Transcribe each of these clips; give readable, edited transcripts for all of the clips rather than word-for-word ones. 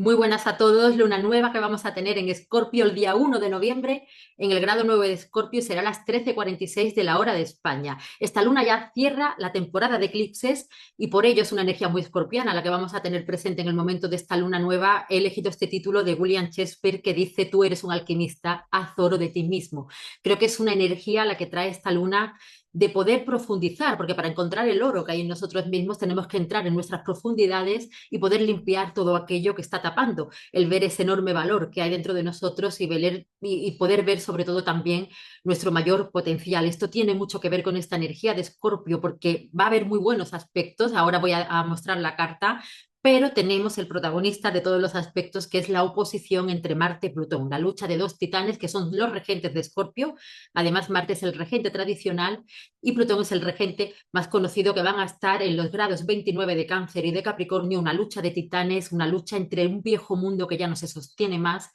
Muy buenas a todos. Luna nueva que vamos a tener en Escorpio el día 1 de noviembre en el grado 9 de Escorpio y será a las 13:46 de la hora de España. Esta luna ya cierra la temporada de eclipses y por ello es una energía muy escorpiana la que vamos a tener presente en el momento de esta luna nueva. He elegido este título de William Shakespeare que dice: tú eres un alquimista, haz oro de ti mismo. Creo que es una energía la que trae esta luna de poder profundizar, porque para encontrar el oro que hay en nosotros mismos tenemos que entrar en nuestras profundidades y poder limpiar todo aquello que está tapando, el ver ese enorme valor que hay dentro de nosotros y poder ver sobre todo también nuestro mayor potencial. Esto tiene mucho que ver con esta energía de Escorpio, porque va a haber muy buenos aspectos. Ahora voy a mostrar la carta, pero tenemos el protagonista de todos los aspectos, que es la oposición entre Marte y Plutón, la lucha de dos titanes que son los regentes de Escorpio. Además, Marte es el regente tradicional y Plutón es el regente más conocido, que van a estar en los grados 29 de Cáncer y de Capricornio, una lucha de titanes, una lucha entre un viejo mundo que ya no se sostiene más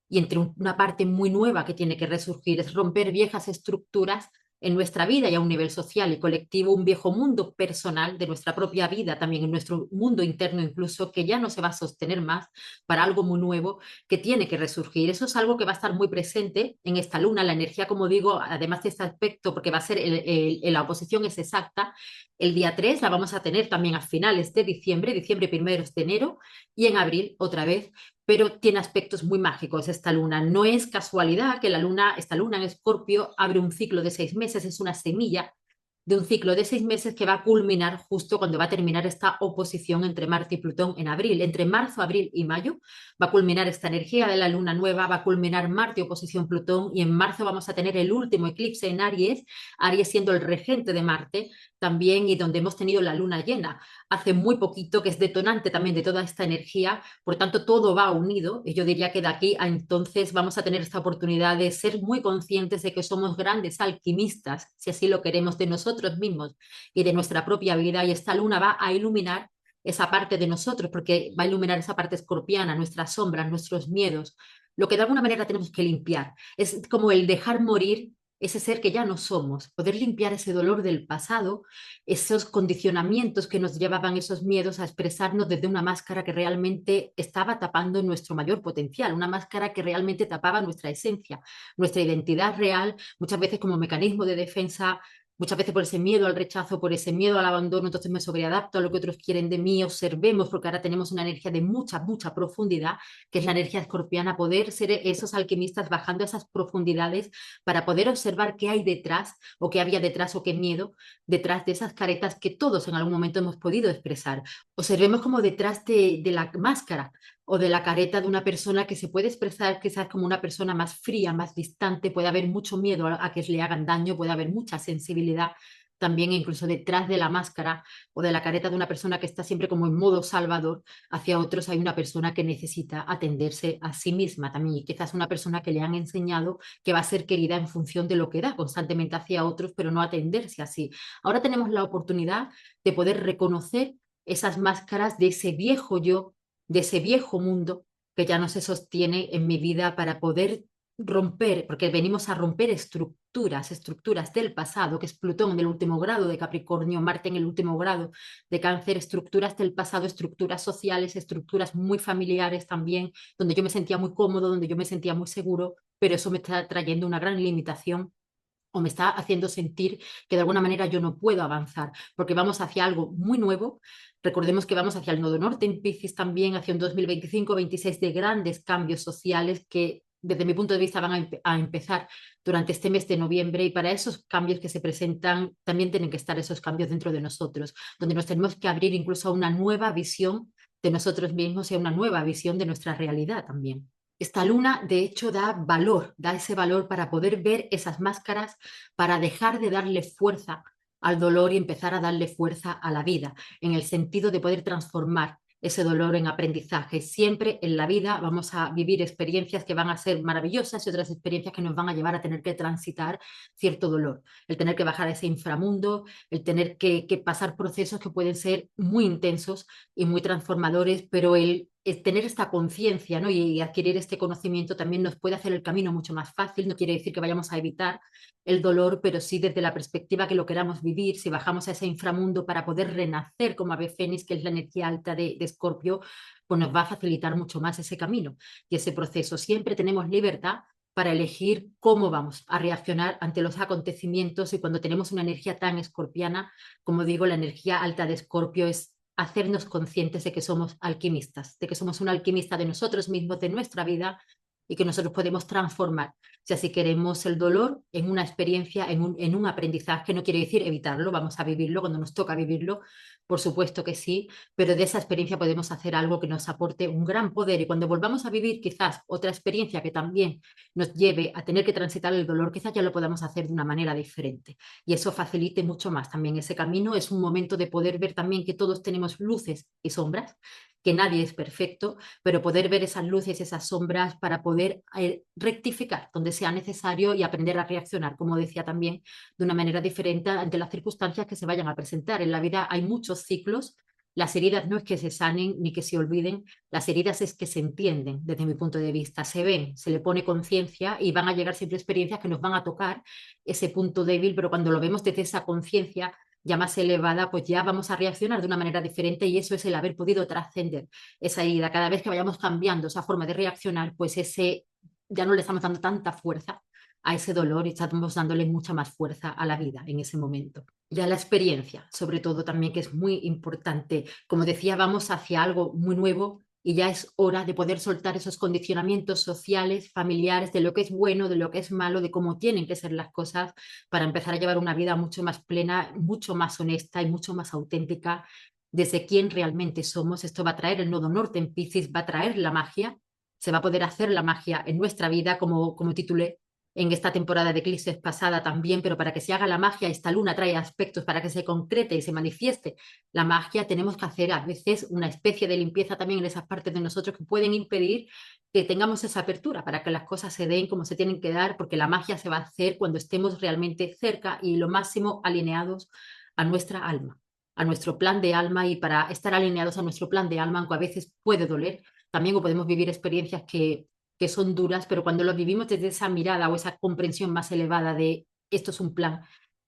y entre una parte muy nueva que tiene que resurgir. Es romper viejas estructuras en nuestra vida y a un nivel social y colectivo, un viejo mundo personal de nuestra propia vida, también en nuestro mundo interno incluso, que ya no se va a sostener más, para algo muy nuevo que tiene que resurgir. Eso es algo que va a estar muy presente en esta luna. La energía, como digo, además de este aspecto, porque va a ser la oposición es exacta, el día 3 la vamos a tener también a finales de diciembre, diciembre primeros de enero, y en abril otra vez, pero tiene aspectos muy mágicos esta luna. No es casualidad que esta luna en Escorpio abre un ciclo de 6 meses, es una semilla de un ciclo de 6 meses que va a culminar justo cuando va a terminar esta oposición entre Marte y Plutón en abril. Entre marzo, abril y mayo va a culminar esta energía de la luna nueva, va a culminar Marte oposición Plutón, y en marzo vamos a tener el último eclipse en Aries, Aries siendo el regente de Marte también, y donde hemos tenido la luna llena hace muy poquito, que es detonante también de toda esta energía. Por tanto, todo va unido y yo diría que de aquí a entonces vamos a tener esta oportunidad de ser muy conscientes de que somos grandes alquimistas, si así lo queremos, de nosotros mismos y de nuestra propia vida, y esta luna va a iluminar esa parte de nosotros, porque va a iluminar esa parte escorpiana, nuestras sombras, nuestros miedos, lo que de alguna manera tenemos que limpiar. Es como el dejar morir ese ser que ya no somos, poder limpiar ese dolor del pasado, esos condicionamientos que nos llevaban, esos miedos, a expresarnos desde una máscara que realmente estaba tapando nuestro mayor potencial, una máscara que realmente tapaba nuestra esencia, nuestra identidad real, muchas veces como mecanismo de defensa. Muchas veces por ese miedo al rechazo, por ese miedo al abandono, entonces me sobreadapto a lo que otros quieren de mí. Observemos, porque ahora tenemos una energía de mucha, mucha profundidad, que es la energía escorpiana, poder ser esos alquimistas bajando a esas profundidades para poder observar qué hay detrás, o qué había detrás, o qué miedo detrás de esas caretas que todos en algún momento hemos podido expresar. Observemos como detrás de la máscara o de la careta de una persona que se puede expresar quizás como una persona más fría, más distante, puede haber mucho miedo a que le hagan daño, puede haber mucha sensibilidad también, incluso detrás de la máscara o de la careta de una persona que está siempre como en modo salvador hacia otros. Hay una persona que necesita atenderse a sí misma también, y quizás una persona que le han enseñado que va a ser querida en función de lo que da constantemente hacia otros, pero no atenderse así. Ahora tenemos la oportunidad de poder reconocer esas máscaras de ese viejo yo, de ese viejo mundo que ya no se sostiene en mi vida, para poder romper, porque venimos a romper estructuras, estructuras del pasado, que es Plutón en el último grado de Capricornio, Marte en el último grado de Cáncer, estructuras del pasado, estructuras sociales, estructuras muy familiares también, donde yo me sentía muy cómodo, donde yo me sentía muy seguro, pero eso me está trayendo una gran limitación, o me está haciendo sentir que de alguna manera yo no puedo avanzar, porque vamos hacia algo muy nuevo. Recordemos que vamos hacia el nodo norte en Piscis también, hacia un 2025-26 de grandes cambios sociales que desde mi punto de vista van a empezar durante este mes de noviembre, y para esos cambios que se presentan también tienen que estar esos cambios dentro de nosotros, donde nos tenemos que abrir incluso a una nueva visión de nosotros mismos y a una nueva visión de nuestra realidad también. Esta luna, de hecho, da ese valor para poder ver esas máscaras, para dejar de darle fuerza al dolor y empezar a darle fuerza a la vida, en el sentido de poder transformar ese dolor en aprendizaje. Siempre en la vida vamos a vivir experiencias que van a ser maravillosas y otras experiencias que nos van a llevar a tener que transitar cierto dolor, el tener que bajar a ese inframundo, el tener que pasar procesos que pueden ser muy intensos y muy transformadores, pero tener esta conciencia, ¿no? Y adquirir este conocimiento también nos puede hacer el camino mucho más fácil. No quiere decir que vayamos a evitar el dolor, pero sí desde la perspectiva que lo queramos vivir, si bajamos a ese inframundo para poder renacer como ave fénix, que es la energía alta de Escorpio, pues nos va a facilitar mucho más ese camino y ese proceso. Siempre tenemos libertad para elegir cómo vamos a reaccionar ante los acontecimientos, y cuando tenemos una energía tan escorpiana, como digo, la energía alta de Escorpio es hacernos conscientes de que somos alquimistas, de que somos un alquimista de nosotros mismos, de nuestra vida, y que nosotros podemos transformar. O sea, si queremos el dolor en una experiencia, en un aprendizaje, no quiere decir evitarlo, vamos a vivirlo cuando nos toca vivirlo, por supuesto que sí, pero de esa experiencia podemos hacer algo que nos aporte un gran poder, y cuando volvamos a vivir quizás otra experiencia que también nos lleve a tener que transitar el dolor, quizás ya lo podamos hacer de una manera diferente, y eso facilite mucho más también ese camino. Es un momento de poder ver también que todos tenemos luces y sombras, que nadie es perfecto, pero poder ver esas luces y esas sombras para poder rectificar donde sea necesario y aprender a reaccionar, como decía también, de una manera diferente ante las circunstancias que se vayan a presentar. En la vida hay muchos ciclos. Las heridas no es que se sanen ni que se olviden, las heridas es que se entienden desde mi punto de vista, se ven, se le pone conciencia, y van a llegar siempre experiencias que nos van a tocar ese punto débil, pero cuando lo vemos desde esa conciencia ya más elevada, pues ya vamos a reaccionar de una manera diferente, y eso es el haber podido trascender esa herida. Cada vez que vayamos cambiando esa forma de reaccionar, pues ese ya no le estamos dando tanta fuerza a ese dolor y estamos dándole mucha más fuerza a la vida en ese momento. Ya la experiencia, sobre todo también, que es muy importante. Como decía, vamos hacia algo muy nuevo y ya es hora de poder soltar esos condicionamientos sociales, familiares, de lo que es bueno, de lo que es malo, de cómo tienen que ser las cosas, para empezar a llevar una vida mucho más plena, mucho más honesta y mucho más auténtica desde quién realmente somos. Esto va a traer el nodo norte en Piscis, va a traer la magia, se va a poder hacer la magia en nuestra vida, como titulé en esta temporada de eclipses pasada también, pero para que se haga la magia, esta luna trae aspectos para que se concrete y se manifieste la magia. Tenemos que hacer a veces una especie de limpieza también en esas partes de nosotros que pueden impedir que tengamos esa apertura para que las cosas se den como se tienen que dar, porque la magia se va a hacer cuando estemos realmente cerca y lo máximo alineados a nuestra alma, a nuestro plan de alma. Y para estar alineados a nuestro plan de alma, aunque a veces puede doler, también podemos vivir experiencias que son duras, pero cuando lo vivimos desde esa mirada o esa comprensión más elevada de esto es un plan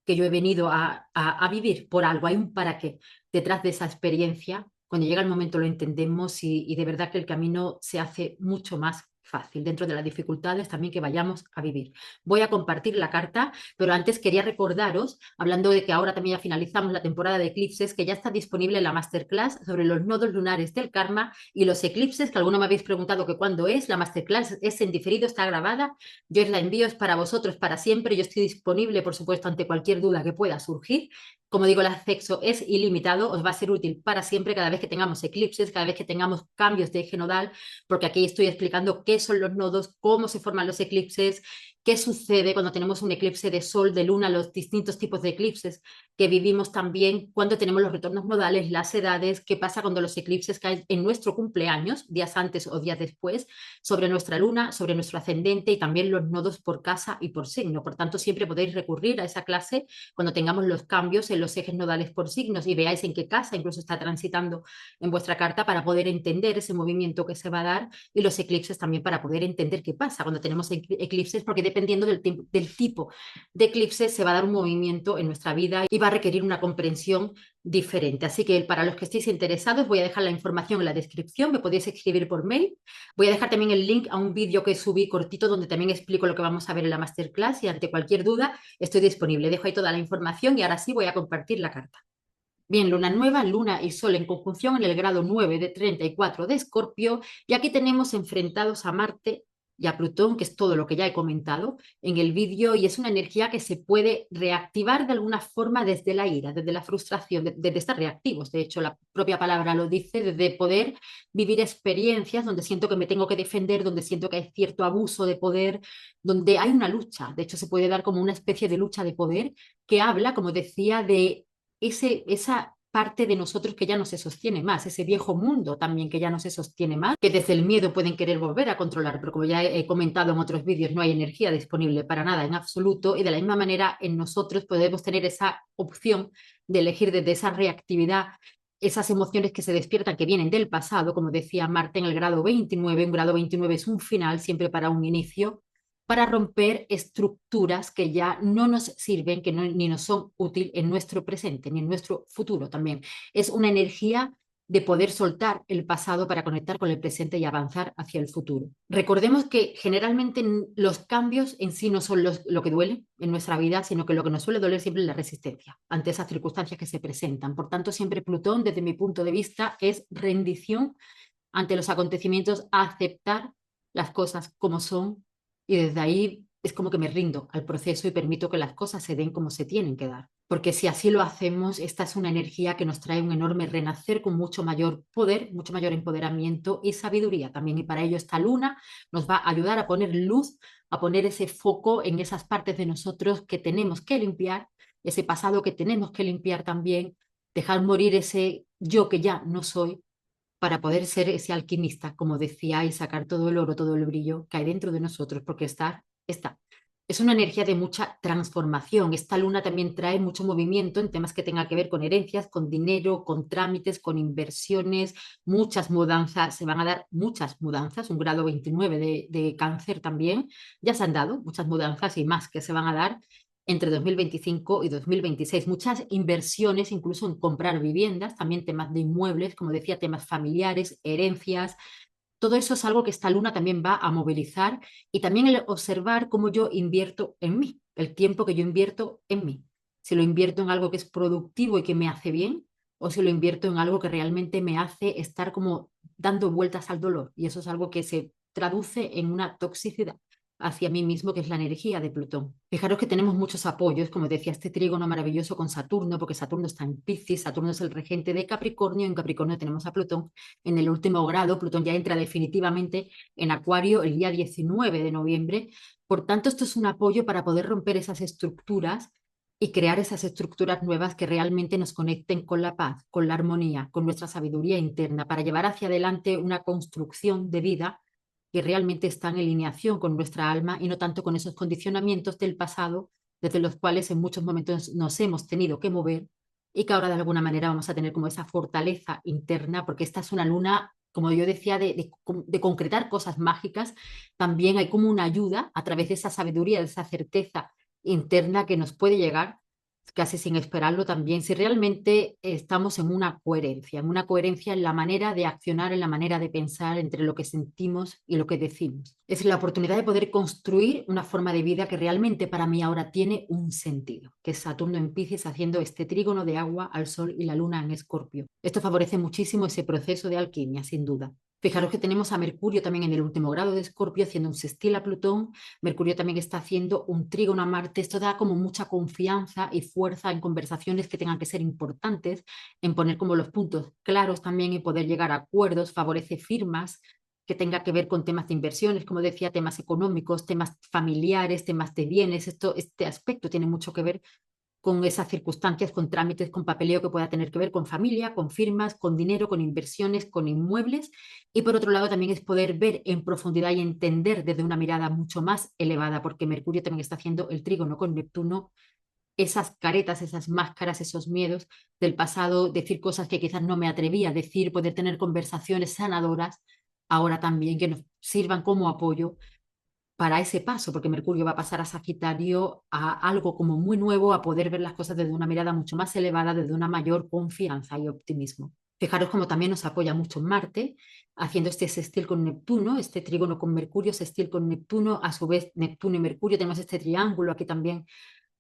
que yo he venido a vivir por algo, hay un para qué detrás de esa experiencia, cuando llega el momento lo entendemos, y de verdad que el camino se hace mucho más fácil dentro de las dificultades también que vayamos a vivir. Voy a compartir la carta, pero antes quería recordaros, hablando de que ahora también ya finalizamos la temporada de eclipses, que ya está disponible la masterclass sobre los nodos lunares del karma y los eclipses, que alguno me habéis preguntado que cuándo es. La masterclass es en diferido, está grabada, yo os la envío, es para vosotros para siempre. Yo estoy disponible, por supuesto, ante cualquier duda que pueda surgir. Como digo, el acceso es ilimitado, os va a ser útil para siempre, cada vez que tengamos eclipses, cada vez que tengamos cambios de eje nodal, porque aquí estoy explicando qué son los nodos, cómo se forman los eclipses, qué sucede cuando tenemos un eclipse de sol, de luna, los distintos tipos de eclipses que vivimos también, cuando tenemos los retornos nodales, las edades, qué pasa cuando los eclipses caen en nuestro cumpleaños, días antes o días después, sobre nuestra luna, sobre nuestro ascendente, y también los nodos por casa y por signo. Por tanto, siempre podéis recurrir a esa clase cuando tengamos los cambios en los ejes nodales por signos y veáis en qué casa incluso está transitando en vuestra carta, para poder entender ese movimiento que se va a dar, y los eclipses también para poder entender qué pasa cuando tenemos eclipses, porque dependiendo del tipo de eclipse se va a dar un movimiento en nuestra vida y va a requerir una comprensión diferente. Así que para los que estéis interesados, voy a dejar la información en la descripción, me podéis escribir por mail. Voy a dejar también el link a un vídeo que subí cortito donde también explico lo que vamos a ver en la masterclass, y ante cualquier duda estoy disponible. Dejo ahí toda la información y ahora sí voy a compartir la carta. Bien, luna nueva, luna y sol en conjunción en el grado 9 de 34 de Escorpio, y aquí tenemos enfrentados a Marte y a Plutón, que es todo lo que ya he comentado en el vídeo, y es una energía que se puede reactivar de alguna forma desde la ira, desde la frustración, desde estar reactivos. De hecho, la propia palabra lo dice, desde poder vivir experiencias donde siento que me tengo que defender, donde siento que hay cierto abuso de poder, donde hay una lucha. De hecho, se puede dar como una especie de lucha de poder que habla, como decía, de esa parte de nosotros que ya no se sostiene más, ese viejo mundo también que ya no se sostiene más, que desde el miedo pueden querer volver a controlar, pero como ya he comentado en otros vídeos, no hay energía disponible para nada en absoluto, y de la misma manera en nosotros podemos tener esa opción de elegir desde esa reactividad esas emociones que se despiertan, que vienen del pasado, como decía Marte en el grado 29, un grado 29 es un final siempre para un inicio, para romper estructuras que ya no nos sirven, que no, ni nos son útiles en nuestro presente, ni en nuestro futuro también. Es una energía de poder soltar el pasado para conectar con el presente y avanzar hacia el futuro. Recordemos que generalmente los cambios en sí no son lo que duele en nuestra vida, sino que lo que nos suele doler siempre es la resistencia ante esas circunstancias que se presentan. Por tanto, siempre Plutón, desde mi punto de vista, es rendición ante los acontecimientos, a aceptar las cosas como son y desde ahí es como que me rindo al proceso y permito que las cosas se den como se tienen que dar. Porque si así lo hacemos, esta es una energía que nos trae un enorme renacer con mucho mayor poder, mucho mayor empoderamiento y sabiduría también. Y para ello esta luna nos va a ayudar a poner luz, a poner ese foco en esas partes de nosotros que tenemos que limpiar, ese pasado que tenemos que limpiar también, dejar morir ese yo que ya no soy para poder ser ese alquimista, como decía, y sacar todo el oro, todo el brillo que hay dentro de nosotros, porque está. Es una energía de mucha transformación. Esta luna también trae mucho movimiento en temas que tengan que ver con herencias, con dinero, con trámites, con inversiones, muchas mudanzas. Se van a dar muchas mudanzas, un grado 29 de cáncer también. Ya se han dado muchas mudanzas y más que se van a dar entre 2025 y 2026. Muchas inversiones, incluso en comprar viviendas, también temas de inmuebles, como decía, temas familiares, herencias. Todo eso es algo que esta luna también va a movilizar y también el observar cómo yo invierto en mí, el tiempo que yo invierto en mí. Si lo invierto en algo que es productivo y que me hace bien, o si lo invierto en algo que realmente me hace estar como dando vueltas al dolor. Y eso es algo que se traduce en una toxicidad hacia mí mismo, que es la energía de Plutón. Fijaros que tenemos muchos apoyos, como decía, este trígono maravilloso con Saturno, porque Saturno está en Piscis, Saturno es el regente de Capricornio, en Capricornio tenemos a Plutón en el último grado, Plutón ya entra definitivamente en Acuario el día 19 de noviembre, por tanto esto es un apoyo para poder romper esas estructuras y crear esas estructuras nuevas que realmente nos conecten con la paz, con la armonía, con nuestra sabiduría interna, para llevar hacia adelante una construcción de vida que realmente está en alineación con nuestra alma y no tanto con esos condicionamientos del pasado desde los cuales en muchos momentos nos hemos tenido que mover y que ahora de alguna manera vamos a tener como esa fortaleza interna, porque esta es una luna, como yo decía, de concretar cosas mágicas. También hay como una ayuda a través de esa sabiduría, de esa certeza interna que nos puede llegar casi sin esperarlo también, si realmente estamos en una coherencia en la manera de accionar, en la manera de pensar entre lo que sentimos y lo que decimos. Es la oportunidad de poder construir una forma de vida que realmente para mí ahora tiene un sentido, que es Saturno en Piscis haciendo este trígono de agua al Sol y la Luna en Escorpio. Esto favorece muchísimo ese proceso de alquimia, sin duda. Fijaros que tenemos a Mercurio también en el último grado de Escorpio haciendo un sextil a Plutón. Mercurio también está haciendo un trígono a Marte. Esto da como mucha confianza y fuerza en conversaciones que tengan que ser importantes, en poner como los puntos claros también y poder llegar a acuerdos, favorece firmas que tenga que ver con temas de inversiones, como decía, temas económicos, temas familiares, temas de bienes. Este aspecto tiene mucho que ver con esas circunstancias, con trámites, con papeleo que pueda tener que ver con familia, con firmas, con dinero, con inversiones, con inmuebles. Y por otro lado también es poder ver en profundidad y entender desde una mirada mucho más elevada, porque Mercurio también está haciendo el trígono con Neptuno, esas caretas, esas máscaras, esos miedos del pasado, decir cosas que quizás no me atrevía a decir, poder tener conversaciones sanadoras, ahora también que nos sirvan como apoyo para ese paso, porque Mercurio va a pasar a Sagitario a algo como muy nuevo, a poder ver las cosas desde una mirada mucho más elevada, desde una mayor confianza y optimismo. Fijaros como también nos apoya mucho Marte, haciendo este sextil con Neptuno, este trígono con Mercurio, sextil con Neptuno, a su vez Neptuno y Mercurio, tenemos este triángulo aquí también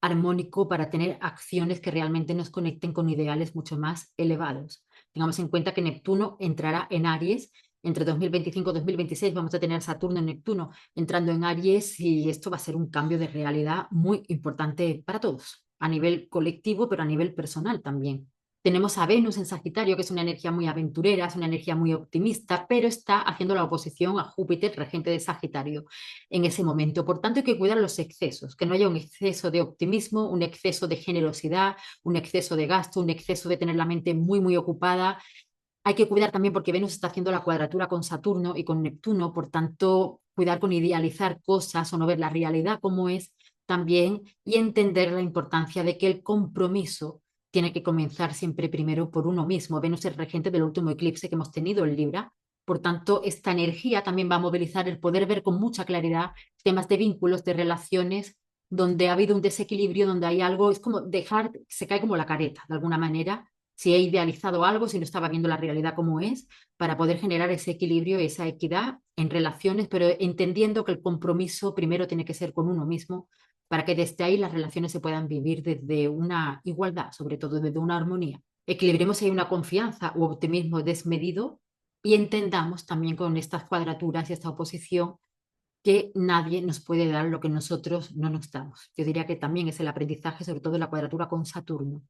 armónico para tener acciones que realmente nos conecten con ideales mucho más elevados. Tengamos en cuenta que Neptuno entrará en Aries entre 2025 y 2026. Vamos a tener Saturno y Neptuno entrando en Aries y esto va a ser un cambio de realidad muy importante para todos, a nivel colectivo, pero a nivel personal también. Tenemos a Venus en Sagitario, que es una energía muy aventurera, es una energía muy optimista, pero está haciendo la oposición a Júpiter, regente de Sagitario, en ese momento. Por tanto, hay que cuidar los excesos, que no haya un exceso de optimismo, un exceso de generosidad, un exceso de gasto, un exceso de tener la mente muy, muy ocupada. Hay que cuidar también porque Venus está haciendo la cuadratura con Saturno y con Neptuno, por tanto, cuidar con idealizar cosas o no ver la realidad como es también y entender la importancia de que el compromiso tiene que comenzar siempre primero por uno mismo. Venus es regente del último eclipse que hemos tenido en Libra. Por tanto, esta energía también va a movilizar el poder ver con mucha claridad temas de vínculos, de relaciones, donde ha habido un desequilibrio, donde hay algo, es como dejar, se cae como la careta, de alguna manera, si he idealizado algo, si no estaba viendo la realidad como es, para poder generar ese equilibrio, esa equidad en relaciones, pero entendiendo que el compromiso primero tiene que ser con uno mismo, para que desde ahí las relaciones se puedan vivir desde una igualdad, sobre todo desde una armonía. Equilibremos si hay una confianza u optimismo desmedido y entendamos también con estas cuadraturas y esta oposición que nadie nos puede dar lo que nosotros no nos damos. Yo diría que también es el aprendizaje, sobre todo la cuadratura con Saturno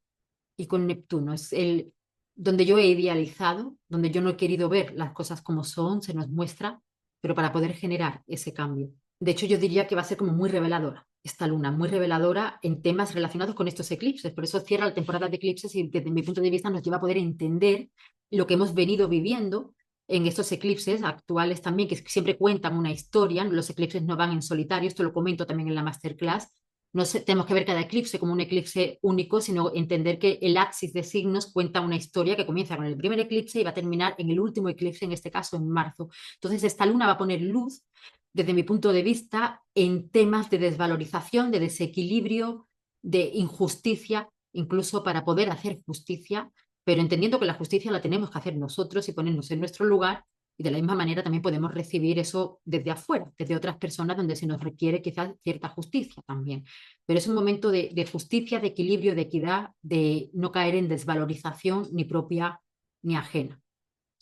y con Neptuno. Es el donde yo he idealizado, donde yo no he querido ver las cosas como son, se nos muestra, pero para poder generar ese cambio. De hecho, yo diría que va a ser como muy reveladora esta luna, muy reveladora en temas relacionados con estos eclipses. Por eso cierra la temporada de eclipses y desde mi punto de vista nos lleva a poder entender lo que hemos venido viviendo en estos eclipses actuales también, que siempre cuentan una historia. Los eclipses no van en solitario, esto lo comento también en la masterclass. No tenemos que ver cada eclipse como un eclipse único, sino entender que el axis de signos cuenta una historia que comienza con el primer eclipse y va a terminar en el último eclipse, en este caso en marzo. Entonces, esta luna va a poner luz, desde mi punto de vista, en temas de desvalorización, de desequilibrio, de injusticia, incluso para poder hacer justicia, pero entendiendo que la justicia la tenemos que hacer nosotros y ponernos en nuestro lugar, y de la misma manera también podemos recibir eso desde afuera, desde otras personas donde se nos requiere quizás cierta justicia también. Pero es un momento de justicia, de equilibrio, de equidad, de no caer en desvalorización ni propia ni ajena.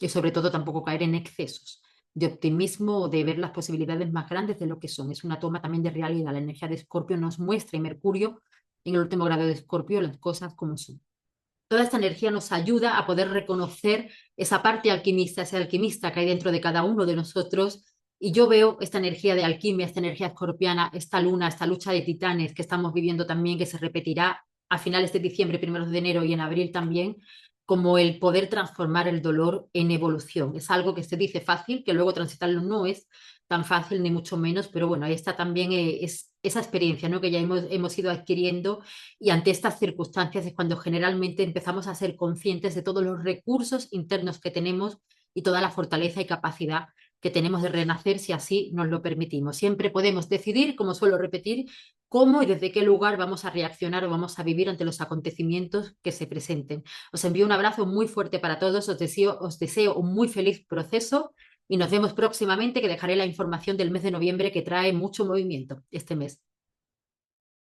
Y sobre todo tampoco caer en excesos de optimismo o de ver las posibilidades más grandes de lo que son. Es una toma también de realidad. La energía de Escorpio nos muestra y Mercurio en el último grado de Escorpio las cosas como son. Toda esta energía nos ayuda a poder reconocer esa parte alquimista, ese alquimista que hay dentro de cada uno de nosotros. Y yo veo esta energía de alquimia, esta energía escorpiana, esta luna, esta lucha de titanes que estamos viviendo también, que se repetirá a finales de diciembre, primeros de enero y en abril también, como el poder transformar el dolor en evolución. Es algo que se dice fácil, que luego transitarlo no es tan fácil ni mucho menos, pero bueno, ahí está también es esa experiencia, ¿no?, que ya hemos ido adquiriendo, y ante estas circunstancias es cuando generalmente empezamos a ser conscientes de todos los recursos internos que tenemos y toda la fortaleza y capacidad que tenemos de renacer si así nos lo permitimos. Siempre podemos decidir, como suelo repetir, cómo y desde qué lugar vamos a reaccionar o vamos a vivir ante los acontecimientos que se presenten. Os envío un abrazo muy fuerte para todos, os deseo un muy feliz proceso y nos vemos próximamente, que dejaré la información del mes de noviembre, que trae mucho movimiento este mes.